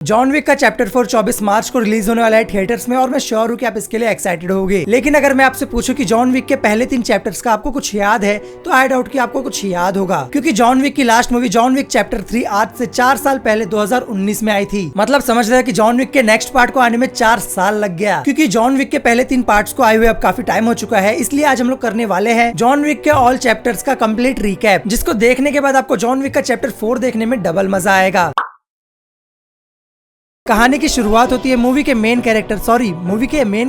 John Wick का chapter 4 24 मार्च को release होने वाला है थिएटर्स में और मैं श्योर हूँ कि आप इसके लिए एक्साइटेड होंगे। लेकिन अगर मैं आपसे पूछूं कि जॉन विक के पहले 3 चैप्टर्स का आपको कुछ याद है तो आई डाउट कि आपको कुछ याद होगा, क्योंकि जॉन विक की last movie John Wick chapter 3 आज से 4 साल पहले 2019 में आई थी। मतलब समझ रहे हैं कि जॉन विक के नेक्स्ट पार्ट को आने में 4 साल लग गया, क्योंकि जॉन विक के पहले 3 पार्ट्स को आए हुए अब काफी टाइम हो चुका है। इसलिए आज हम लोग करने वाले हैं जॉन विक के ऑल चैप्टर्स का कंप्लीट रिकैप, जिसको देखने के बाद आपको जॉन विक का चैप्टर 4 देखने में डबल मजा आएगा। कहानी की शुरुआत होती है मूवी के मेन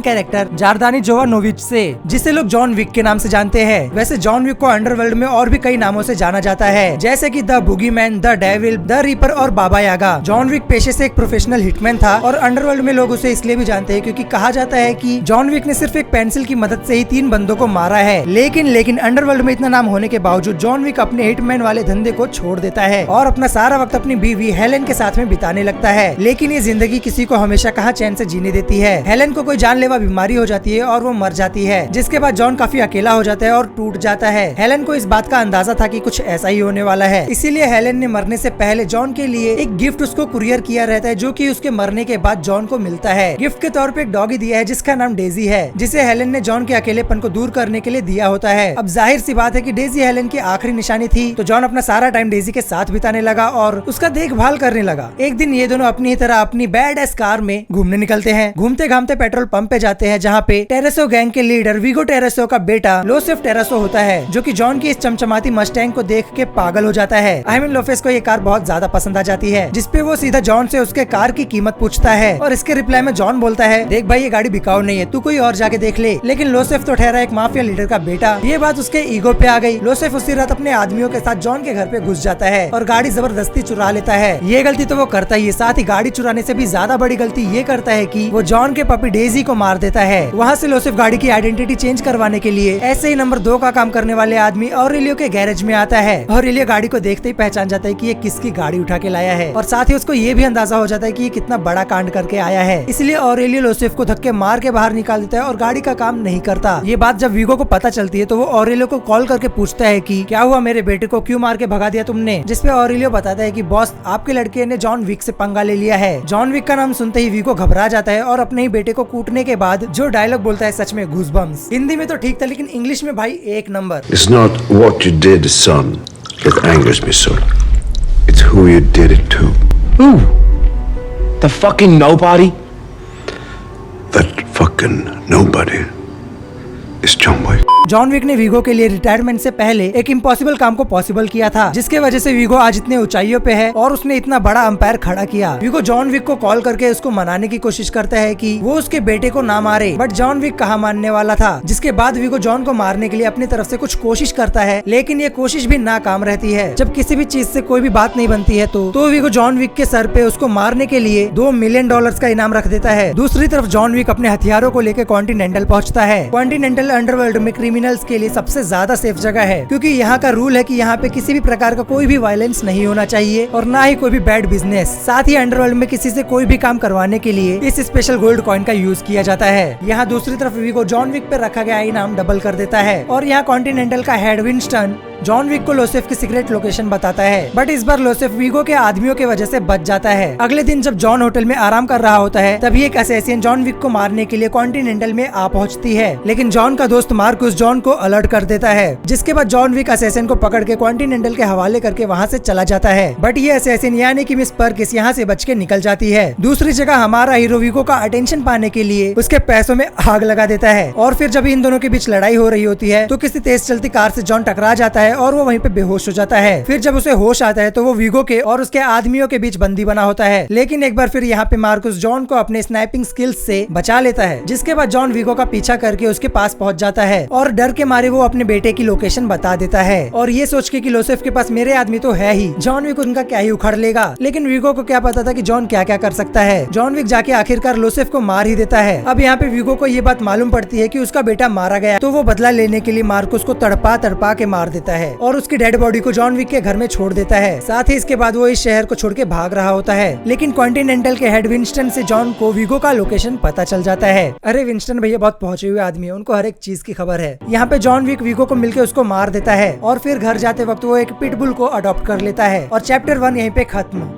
कैरेक्टर जारदानी जोवानोविच से, जिसे लोग जॉन विक के नाम से जानते हैं। वैसे जॉन विक को अंडरवर्ल्ड में और भी कई नामों से जाना जाता है, जैसे कि the bogeyman, the devil, the reaper और बाबा यागा। जॉन विक पेशे से एक प्रोफेशनल हिटमैन था और अंडरवर्ल्ड में लोग उसे इसलिए भी जानते हैं क्योंकि कहा जाता है कि जॉन विक ने सिर्फ एक पेंसिल की मदद से ही 3 बंदों को मारा है। लेकिन अंडरवर्ल्ड में इतना नाम होने के बावजूद जॉन विक अपने हिटमैन वाले धंधे को छोड़ देता है और अपना सारा वक्त अपनी बीवी हेलेन के साथ में बिताने लगता है। लेकिन जिंदगी किसी को हमेशा कहाँ चैन से जीने देती है। हेलेन को कोई जानलेवा बीमारी हो जाती है और वो मर जाती है, जिसके बाद जॉन काफी अकेला हो जाता है और टूट जाता है। हेलेन को इस बात का अंदाजा था कि कुछ ऐसा ही होने वाला है, इसीलिए हेलेन ने मरने से पहले जॉन के लिए एक गिफ्ट उसको कुरियर किया रहता है, जो कि उसके मरने के बाद जॉन को मिलता है। गिफ्ट के तौर पे एक डॉगी दिया है जिसका नाम डेजी है, जिसे हेलेन ने जॉन के अकेलेपन को दूर करने के लिए दिया होता है। अब जाहिर सी बात है कि डेजी हेलेन की आखिरी निशानी थी, तो जॉन अपना सारा टाइम डेजी के साथ बिताने लगा और उसका देखभाल करने लगा। एक दिन ये दोनों अपनी तरह अपनी बैड एस कार में घूमने निकलते हैं। घूमते घामते पेट्रोल पंप पे जाते हैं, जहाँ पे टेरेसो गैंग के लीडर वीगो टेरेसो का बेटा लोसेफ टेरेसो होता है, जो कि जॉन की इस चमचमाती मस्टैंग को देख के पागल हो जाता है। आई मीन लोफेस को ये कार बहुत ज्यादा पसंद आ जाती है, जिसपे वो सीधा जॉन से उसके कार की कीमत पूछता है और इसके रिप्लाई में जॉन बोलता है, देख भाई ये गाड़ी बिकाऊ नहीं है, तू कोई और जाके देख ले। लेकिन लोसेफ तो ठहरा एक माफिया लीडर का बेटा। ये बात उसके ईगो पे आ गई। लोसेफ उसी रात अपने आदमियों के साथ जॉन के घर पे घुस जाता है और गाड़ी जबरदस्ती चुरा लेता है। ये गलती तो वो करता ही है, साथ ही गाड़ी चुराने से भी ज्यादा बड़ी गलती ये करता है कि वो जॉन के पपी डेजी को मार देता है। वहाँ से लोसेफ गाड़ी की आइडेंटिटी चेंज करवाने के लिए ऐसे ही नंबर 2 का काम करने वाले आदमी ऑरेलियो के गैरेज में आता है। ऑरेलियो गाड़ी को देखते ही पहचान जाता है कि ये किसकी गाड़ी उठा के लाया है, और साथ ही उसको ये भी अंदाजा हो जाता है कि ये कितना बड़ा कांड करके आया है। इसलिए ऑरेलियो लोसेफ को धक्के मार के बाहर निकाल देता है और गाड़ी का काम नहीं करता। ये बात जब वीगो को पता चलती है तो वो ऑरेलियो को कॉल करके पूछता है कि क्या हुआ, मेरे बेटे को क्यों मार के भगा दिया तुमने। जिसपे ऑरेलियो बताता है कि बॉस, आपके लड़के ने जॉन विक से पंगा ले लिया है। जॉन विक का नाम सुनते ही वीगो घबरा जाता है और अपने ही बेटे को कूटने के बाद जो डायलॉग बोलता है सच में गूज़बम्स। हिंदी में तो ठीक था, लेकिन इंग्लिश में भाई एक number. It's not what you did, son, that angers me so. It's who you did it to. Who? The fucking nobody? That fucking nobody is John Wick. John Wick ने Viggo के लिए retirement से पहले एक impossible काम को possible किया था, जिसके वजह से वीगो आज इतने ऊंचाइयों पे है और उसने इतना बड़ा अंपायर खड़ा किया। वीगो जॉन विक को कॉल करके उसको मनाने की कोशिश करता है कि वो उसके बेटे को ना मारे, बट जॉन विक कहाँ मानने वाला था। जिसके बाद वीगो जॉन को मारने के लिए अपनी तरफ से कुछ कोशिश करता है, लेकिन ये कोशिश भी नाकाम रहती है। जब किसी भी चीज से कोई भी बात नहीं बनती है तो वीगो जॉन विक के सर पे उसको मारने के लिए $2 मिलियन का इनाम रख देता है। दूसरी तरफ जॉन विक अपने हथियारों को लेकर कॉन्टिनेंटल पहुँचता है। कॉन्टिनेंटल अंडरवर्ल्ड में क्रिमिनल्स के लिए सबसे ज्यादा सेफ जगह है, क्योंकि यहाँ का रूल है कि यहाँ पे किसी भी प्रकार का कोई भी वायलेंस नहीं होना चाहिए और ना ही कोई भी बैड बिजनेस। साथ ही अंडरवर्ल्ड में किसी से कोई भी काम करवाने के लिए इस स्पेशल गोल्ड कॉइन का यूज किया जाता है। यहाँ दूसरी तरफ वीगो जॉन विक पे रखा गया इनाम डबल कर देता है और यहाँ कॉन्टिनेंटल का हेड विंस्टन जॉन विक को लोसेफ की सीक्रेट लोकेशन बताता है, बट इस बार लोसेफ वीगो के आदमियों की वजह से बच जाता है। अगले दिन जब जॉन होटल में आराम कर रहा होता है, तभी एक असैसिन जॉन विक को मारने के लिए कॉन्टिनेंटल में आ पहुंचती है, लेकिन जॉन का दोस्त मार्कुस जॉन को अलर्ट कर देता है। जिसके बाद जॉन विक असैसिन को पकड़ के कॉन्टिनेंटल के हवाले करके वहाँ से चला जाता है, बट ये असैसिन यानी कि मिस पर्किस यहाँ से बच के निकल जाती है। दूसरी जगह हमारा हीरो वीगो का अटेंशन पाने के लिए उसके पैसों में आग लगा देता है, और फिर जब इन दोनों के बीच लड़ाई हो रही होती है तो किसी तेज चलती कार से जॉन टकरा जाता है और वो वहीं पे होश हो जाता है। फिर जब उसे होश आता है तो वो वीगो के और उसके आदमियों के बीच बंदी बना होता है, लेकिन एक बार फिर यहाँ पे मार्कुस जॉन को अपने स्नाइपिंग स्किल्स से बचा लेता है। जिसके बाद जॉन वीगो का पीछा करके उसके पास पहुंच जाता है और डर के मारे वो अपने बेटे की लोकेशन बता देता है, और ये सोच के कि लोसेफ के पास मेरे आदमी तो है ही, जॉन विक उनका क्या ही उखाड़ लेगा। लेकिन वीगो को क्या पता था कि जॉन क्या क्या कर सकता है। जॉन विक जाके आखिरकार लोसेफ को मार ही देता है। अब यहाँ पे वीगो को ये बात मालूम पड़ती है कि उसका बेटा मारा गया, तो वो बदला लेने के लिए मार्कुस को तड़पा तड़पा के मार देता है और उसकी डेड बॉडी को जॉन विक के घर में छोड़ देता है। साथ ही इसके बाद वो इस शहर को छोड़ के भाग रहा होता है, लेकिन कॉन्टिनेंटल के हेड विंस्टन से जॉन को वीगो का लोकेशन पता चल जाता है। अरे विंस्टन भैया बहुत पहुंचे हुए आदमी है, उनको हर एक चीज की खबर है। यहाँ पे जॉन विक वीगो को मिलके उसको मार देता है और फिर घर जाते वक्त वो एक पिटबुल को अडॉप्ट कर लेता है और चैप्टर 1 यहीं पे खत्म।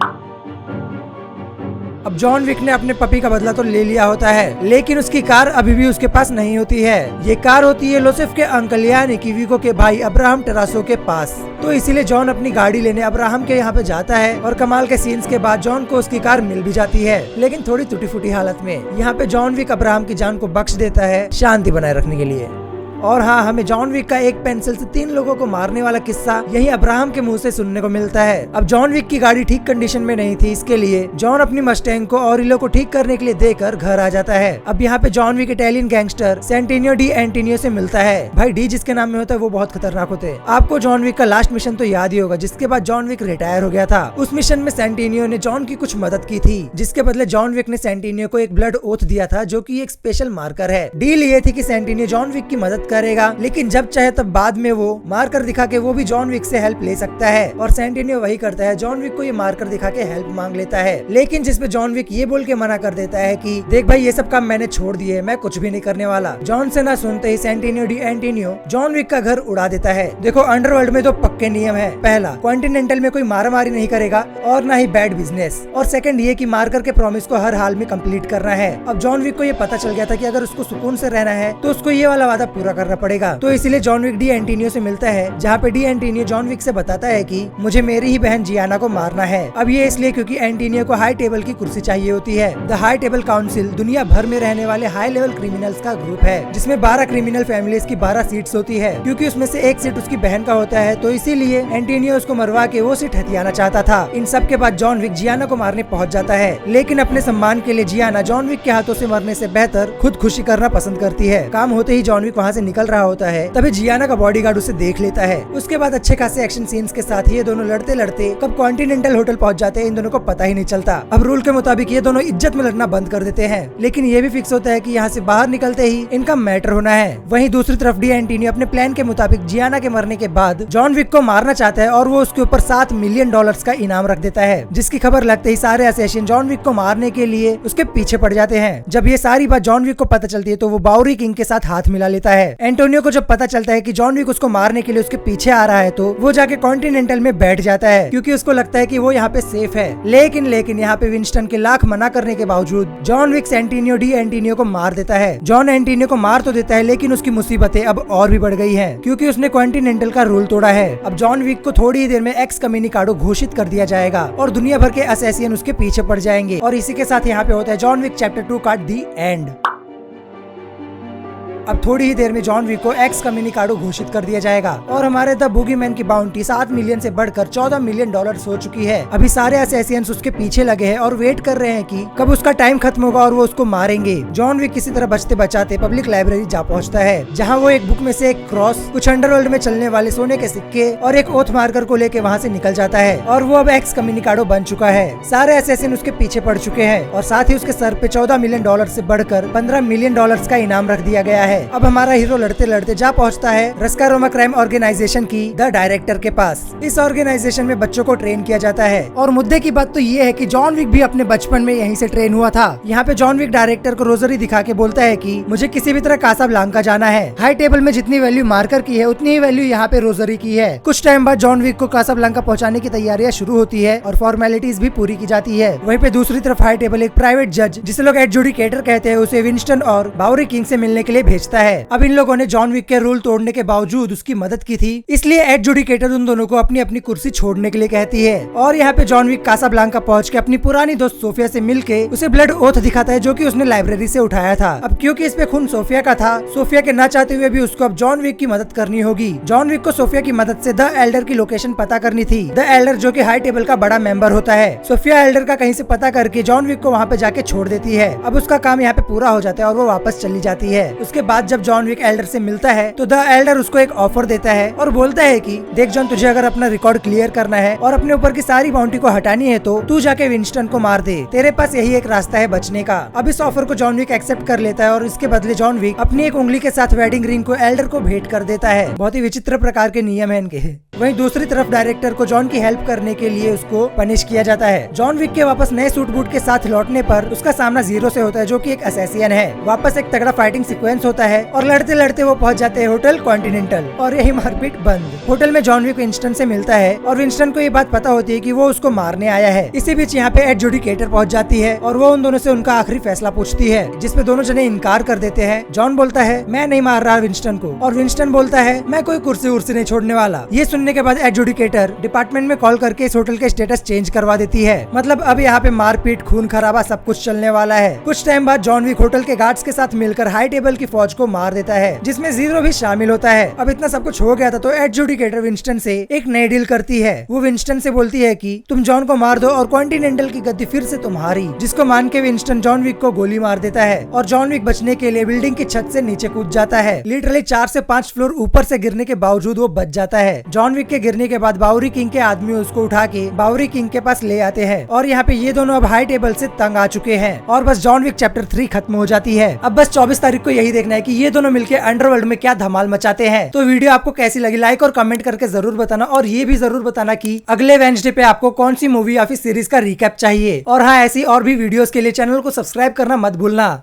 अब जॉन विक ने अपने पपी का बदला तो ले लिया होता है, लेकिन उसकी कार अभी भी उसके पास नहीं होती है। ये कार होती है लोसेफ के अंकल यानी कि विको के भाई अब्राहम टेरासो के पास। तो इसीलिए जॉन अपनी गाड़ी लेने अब्राहम के यहाँ पे जाता है और कमाल के सीन्स के बाद जॉन को उसकी कार मिल भी जाती है, लेकिन थोड़ी टूटी फूटी हालत में। यहाँ पे जॉन विक अब्राहम की जान को बख्श देता है शांति बनाए रखने के लिए। और हाँ, हमें जॉन विक का एक पेंसिल से 3 लोगों को मारने वाला किस्सा यही अब्राहम के मुंह से सुनने को मिलता है। अब जॉन विक की गाड़ी ठीक कंडीशन में नहीं थी, इसके लिए जॉन अपनी मस्टैंग को ऑरिलो को ठीक करने के लिए देकर घर आ जाता है। अब यहाँ पे John Wick Italian gangster Santino D'Antonio से मिलता है। भाई डी जिसके नाम में होता है वो बहुत खतरनाक होते हैं। आपको जॉन विक का लास्ट मिशन तो याद ही होगा, जिसके बाद जॉन विक रिटायर हो गया था। उस मिशन में सेंटिनियो ने जॉन की कुछ मदद की थी, जिसके बदले जॉन विक ने सेंटिनियो को एक ब्लड ओथ दिया था, जो की एक स्पेशल मार्कर है। डील ये थी कि सेंटिनियो जॉन विक की मदद करेगा, लेकिन जब चाहे तब बाद में वो मार्कर दिखा के वो भी जॉन विक से हेल्प ले सकता है। और सेंटिनियो वही करता है, जॉन विक को ये मार्कर दिखा के हेल्प मांग लेता है, लेकिन जिसपे जॉन विक ये बोल के मना कर देता है कि देख भाई ये सब काम मैंने छोड़ दिए, मैं कुछ भी नहीं करने वाला। जॉन से ना सुनते ही सेंटिनियो डी एंटिनियो जॉन विक का घर उड़ा देता है। देखो अंडरवर्ल्ड में तो पक्के नियम है, पहला कॉन्टिनेंटल में कोई मारामारी नहीं करेगा और ना ही बैड बिजनेस, और सेकंड ये कि मार्कर के प्रॉमिस को हर हाल में कंप्लीट करना है। अब जॉन विक को ये पता चल गया था कि अगर उसको सुकून से रहना है तो उसको ये वाला वादा पूरा करना पड़ेगा। तो इसीलिए जॉन विक डी एंटिनियो से मिलता है, जहाँ पे डी एंटिनियो जॉन विक से बताता है कि मुझे मेरी ही बहन जियाना को मारना है। अब ये इसलिए क्योंकि एंटिनियो को हाई टेबल की कुर्सी चाहिए होती है। द हाई टेबल काउंसिल दुनिया भर में रहने वाले हाई लेवल क्रिमिनल्स का ग्रुप है, जिसमें 12 क्रिमिनल फैमिलीज की 12 सीट्स होती है। क्योंकि उसमें से एक सीट उसकी बहन का होता है, तो इसीलिए एंटिनियो उसको मरवा के वो सीट हथियाना चाहता था। इन सब के बाद जॉन विक जियाना को मारने पहुँच जाता है, लेकिन अपने सम्मान के लिए जियाना जॉन विक के हाथों से मरने से बेहतर खुद खुशी करना पसंद करती है। काम होते ही जॉन विक वहाँ से निकल रहा होता है, तभी जियाना का बॉडीगार्ड उसे देख लेता है। उसके बाद अच्छे खासे एक्शन सीन्स के साथ ये दोनों लड़ते लड़ते कब कॉन्टिनेंटल होटल पहुंच जाते हैं इन दोनों को पता ही नहीं चलता। अब रूल के मुताबिक ये दोनों इज्जत में लड़ना बंद कर देते हैं, लेकिन ये भी फिक्स होता है कि यहाँ से बाहर निकलते ही इनका मैटर होना है। वहीं दूसरी तरफ डी एंटिनियो अपने प्लान के मुताबिक जियाना के मरने के बाद जॉन विक को मारना चाहता है और वो उसके ऊपर $7 मिलियन का इनाम रख देता है, जिसकी खबर लगते ही सारे असैसिन जॉन विक को मारने के लिए उसके पीछे पड़ जाते हैं। जब ये सारी बात जॉन विक को पता चलती है तो वो बाउरी किंग के साथ हाथ मिला लेता है। एंटोनियो को जब पता चलता है कि जॉन विक उसको मारने के लिए उसके पीछे आ रहा है तो वो जाके कॉन्टिनेंटल में बैठ जाता है, क्योंकि उसको लगता है कि वो यहाँ पे सेफ है। लेकिन यहाँ पे विंस्टन के लाख मना करने के बावजूद जॉन विक सेंटिनियो डी एंटिनियो को मार देता है। जॉन एंटिनियो को मार तो देता है, लेकिन उसकी मुसीबतें अब और भी बढ़ गई हैं, क्योंकि उसने कॉन्टिनेंटल का रूल तोड़ा है। अब जॉन विक को थोड़ी ही देर में एक्स कम्युनिकाडो घोषित कर दिया जाएगा और दुनिया भर के असैसिन उसके पीछे पड़ जाएंगे। और इसी के साथ यहाँ पे होता है जॉन विक चैप्टर 2 का दी एंड। अब थोड़ी ही देर में जॉन विक को एक्स कम्युनिकाडो घोषित कर दिया जाएगा और हमारे द बूगीमैन की बाउंटी 7 मिलियन से बढ़कर $14 मिलियन हो चुकी है। अभी सारे असैसिन्स उसके पीछे लगे हैं और वेट कर रहे हैं कि कब उसका टाइम खत्म होगा और वो उसको मारेंगे। जॉन विक किसी तरह बचते बचाते पब्लिक लाइब्रेरी जा पहुंचता है, जहां वो एक बुक में से एक क्रॉस, कुछ अंडरवर्ल्ड में चलने वाले सोने के सिक्के और एक ओथ मार्कर को लेके वहां से निकल जाता है और वो अब एक्स कम्युनिकाडो बन चुका है। सारे असैसिन उसके पीछे पड़ चुके हैं और साथ ही उसके सर पे $14 मिलियन से बढ़कर $15 मिलियन का इनाम रख दिया गया है। अब हमारा हीरो लड़ते लड़ते जा पहुंचता है रस्कारोमा क्राइम ऑर्गेनाइजेशन की द डायरेक्टर के पास। इस ऑर्गेनाइजेशन में बच्चों को ट्रेन किया जाता है और मुद्दे की बात तो ये है कि जॉन विक भी अपने बचपन में यहीं से ट्रेन हुआ था। यहाँ पे जॉन विक डायरेक्टर को रोजरी दिखा के बोलता है कि मुझे किसी भी तरह कासाब्लांका जाना है। हाई टेबल में जितनी वैल्यू मार्कर की है उतनी ही वैल्यू यहाँ पे रोजरी की है। कुछ टाइम बाद जॉन विक को कासाब्लांका पहुँचाने की तैयारियां शुरू होती है और फॉर्मेलिटीज भी पूरी की जाती है। वहीं पे दूसरी तरफ हाई टेबल एक प्राइवेट जज, जिसे लोग एडजुडिकेटर कहते हैं, उसे विंस्टन और बाउरी किंग से मिलने के लिए भेजता है। अब इन लोगों ने जॉन विक के रूल तोड़ने के बावजूद उसकी मदद की थी, इसलिए एडजुडिकेटर उन दोनों को अपनी अपनी कुर्सी छोड़ने के लिए कहती है। और यहाँ पे जॉन विक कासाब्लांका पहुंच के अपनी पुरानी दोस्त सोफिया से मिलके उसे ब्लड ओथ दिखाता है, जो कि उसने लाइब्रेरी से उठाया था। अब क्योंकि इस पे खून सोफिया का था, सोफिया के ना चाहते हुए भी उसको अब जॉन विक की मदद करनी होगी। जॉन विक को सोफिया की मदद से द एल्डर की लोकेशन पता करनी थी। द एल्डर जो कि हाई टेबल का बड़ा मेंबर होता है, सोफिया एल्डर का कहीं से पता करके जॉन विक को वहाँ पे जाके छोड़ देती है। अब उसका काम यहाँ पे पूरा हो जाता है और वो वापस चली जाती है। उसके बाद जब जॉन विक एल्डर से मिलता है तो द एल्डर उसको एक ऑफर देता है और बोलता है कि देख जॉन, तुझे अगर अपना रिकॉर्ड क्लियर करना है और अपने ऊपर की सारी बाउंटी को हटानी है तो तू जाके विंस्टन को मार दे, तेरे पास यही एक रास्ता है बचने का। अब इस ऑफर को जॉन विक एक्सेप्ट कर लेता है और इसके बदले जॉन विक अपनी एक उंगली के साथ वेडिंग रिंग को एल्डर को भेंट कर देता है। बहुत ही विचित्र प्रकार के नियम है इनके। वहीं दूसरी तरफ डायरेक्टर को जॉन की हेल्प करने के लिए उसको पनिश किया जाता है। जॉन विक के वापस नए सूट बूट के साथ लौटने पर उसका सामना जीरो से होता है, जो कि एक असैसियन है। वापस एक तगड़ा फाइटिंग सीक्वेंस होता है और लड़ते लड़ते वो पहुंच जाते हैं होटल कॉन्टिनेंटल और यही मारपीट बंद। होटल में जॉन विक विंस्टन से मिलता है और विंस्टन को ये बात पता होती है कि वो उसको मारने आया है। इसी बीच यहाँ पे एडजुडिकेटर पहुंच जाती है और वो उन दोनों से उनका आखिरी फैसला पूछती है, जिसपे दोनों जने इनकार कर देते हैं। जॉन बोलता है मैं नहीं मार रहा विंस्टन को, और विंस्टन बोलता है मैं कोई कुर्सी उर्सी नहीं छोड़ने वाला। ये सुनने के बाद एडजुडिकेटर डिपार्टमेंट में कॉल करके इस होटल के स्टेटस चेंज करवा देती है। मतलब अब यहाँ पे मारपीट खून खराबा सब कुछ चलने वाला है। कुछ टाइम बाद जॉन विक होटल के गार्ड्स के साथ मिलकर हाई टेबल की फौज को मार देता है, जिसमें जीरो भी शामिल होता है। अब इतना सब कुछ हो गया था तो एडजुडिकेटर विंस्टन से एक नई डील करती है। वो विंस्टन से बोलती है कि तुम जॉन को मार दो और कॉन्टिनेंटल की गद्दी फिर से तुम्हारी, जिसको मान के विंस्टन जॉन विक को गोली मार देता है और जॉन विक बचने के लिए बिल्डिंग की छत से नीचे कूद जाता है। लिटरली 4 से 5 फ्लोर ऊपर से गिरने के बावजूद वो बच जाता है। जॉन विक के गिरने के बाद बाउरी किंग के आदमी उसको उठा के बाउरी किंग के पास ले आते हैं और यहाँ पे ये दोनों अब हाई टेबल से तंग आ चुके हैं और बस जॉन विक चैप्टर 3 खत्म हो जाती है। अब बस 24 तारीख को यही देखना है कि ये दोनों मिलकर अंडरवर्ल्ड में क्या धमाल मचाते हैं। तो वीडियो आपको कैसी लगी लाइक और कमेंट करके जरूर बताना, और ये भी जरूर बताना कि अगले वेडनेसडे पे आपको कौन सी मूवी या फिर सीरीज का रिकैप चाहिए। और हाँ, ऐसी और भी वीडियोस के लिए चैनल को सब्सक्राइब करना मत भूलना।